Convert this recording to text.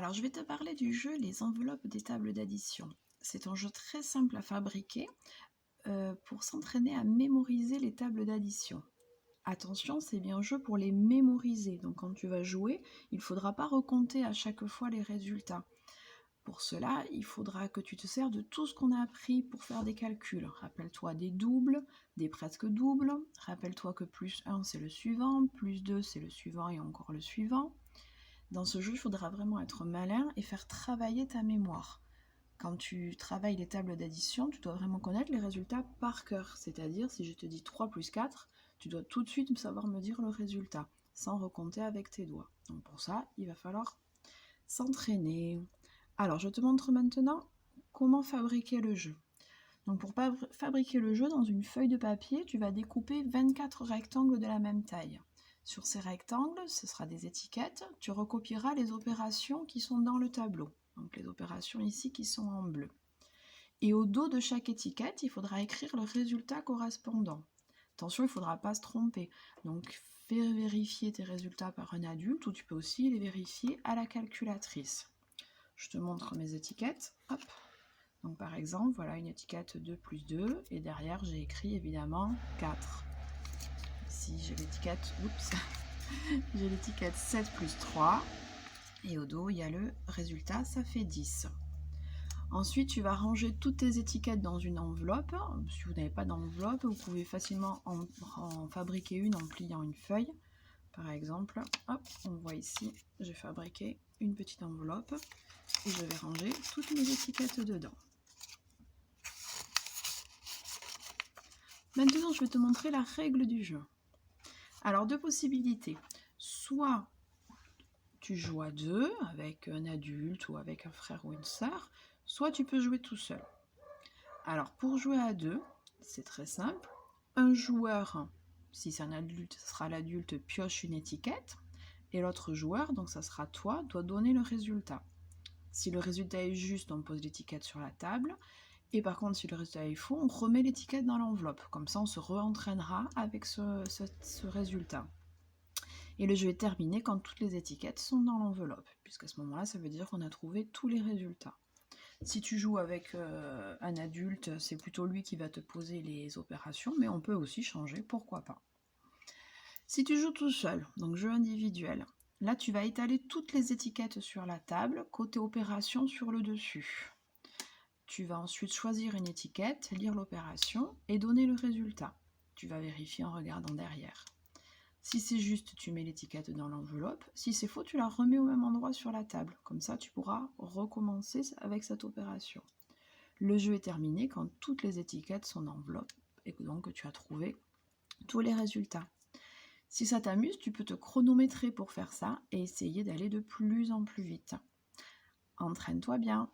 Alors, je vais te parler du jeu Les enveloppes des tables d'addition. C'est un jeu très simple à fabriquer pour s'entraîner à mémoriser les tables d'addition. Attention, c'est bien un jeu pour les mémoriser. Donc, quand tu vas jouer, il ne faudra pas recompter à chaque fois les résultats. Pour cela, il faudra que tu te sers de tout ce qu'on a appris pour faire des calculs. Rappelle-toi des doubles, des presque doubles. Rappelle-toi que plus 1, c'est le suivant, plus 2, c'est le suivant et encore le suivant. Dans ce jeu, il faudra vraiment être malin et faire travailler ta mémoire. Quand tu travailles les tables d'addition, tu dois vraiment connaître les résultats par cœur. C'est-à-dire, si je te dis 3 plus 4, tu dois tout de suite savoir me dire le résultat, sans recompter avec tes doigts. Donc pour ça, il va falloir s'entraîner. Alors, je te montre maintenant comment fabriquer le jeu. Donc pour fabriquer le jeu, dans une feuille de papier, tu vas découper 24 rectangles de la même taille. Sur ces rectangles, ce sera des étiquettes, tu recopieras les opérations qui sont dans le tableau. Donc les opérations ici qui sont en bleu. Et au dos de chaque étiquette, il faudra écrire le résultat correspondant. Attention, il ne faudra pas se tromper. Donc fais vérifier tes résultats par un adulte ou tu peux aussi les vérifier à la calculatrice. Je te montre mes étiquettes. Hop. Donc par exemple, voilà une étiquette 2 plus 2 et derrière j'ai écrit évidemment 4. Ici j'ai l'étiquette, j'ai l'étiquette 7 plus 3 et au dos il y a le résultat, ça fait 10. Ensuite tu vas ranger toutes tes étiquettes dans une enveloppe. Si vous n'avez pas d'enveloppe, vous pouvez facilement en fabriquer une en pliant une feuille. Par exemple, hop, on voit ici, j'ai fabriqué une petite enveloppe et je vais ranger toutes mes étiquettes dedans. Maintenant, je vais te montrer la règle du jeu. Alors, deux possibilités. Soit tu joues à deux avec un adulte ou avec un frère ou une sœur, soit tu peux jouer tout seul. Alors, pour jouer à deux, c'est très simple. Un joueur, si c'est un adulte, ce sera l'adulte, pioche une étiquette. Et l'autre joueur, donc ça sera toi, doit donner le résultat. Si le résultat est juste, on pose l'étiquette sur la table. Et par contre, si le résultat est faux, on remet l'étiquette dans l'enveloppe. Comme ça, on se re-entraînera avec ce résultat. Et le jeu est terminé quand toutes les étiquettes sont dans l'enveloppe, puisqu'à ce moment-là, ça veut dire qu'on a trouvé tous les résultats. Si tu joues avec un adulte, c'est plutôt lui qui va te poser les opérations, mais on peut aussi changer, pourquoi pas. Si tu joues tout seul, donc jeu individuel, là tu vas étaler toutes les étiquettes sur la table, côté opération sur le dessus. Tu vas ensuite choisir une étiquette, lire l'opération et donner le résultat. Tu vas vérifier en regardant derrière. Si c'est juste, tu mets l'étiquette dans l'enveloppe. Si c'est faux, tu la remets au même endroit sur la table. Comme ça, tu pourras recommencer avec cette opération. Le jeu est terminé quand toutes les étiquettes sont dans l'enveloppe et donc tu as trouvé tous les résultats. Si ça t'amuse, tu peux te chronométrer pour faire ça et essayer d'aller de plus en plus vite. Entraîne-toi bien.